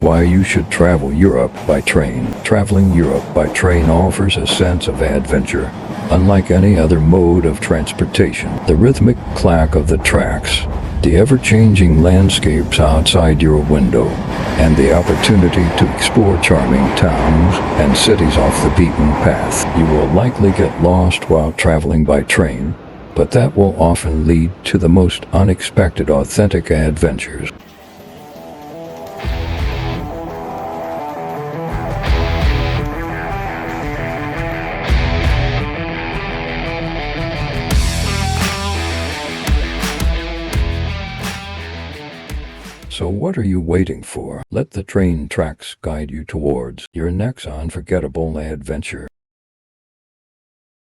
Why you should travel Europe by train. Traveling Europe by train offers a sense of adventure. Unlike any other mode of transportation, the rhythmic clack of the tracks, the ever-changing landscapes outside your window, and the opportunity to explore charming towns and cities off the beaten path. You will likely get lost while traveling by train, but that will often lead to the most unexpected, authentic adventures. So what are you waiting for? Let the train tracks guide you towards your next unforgettable adventure.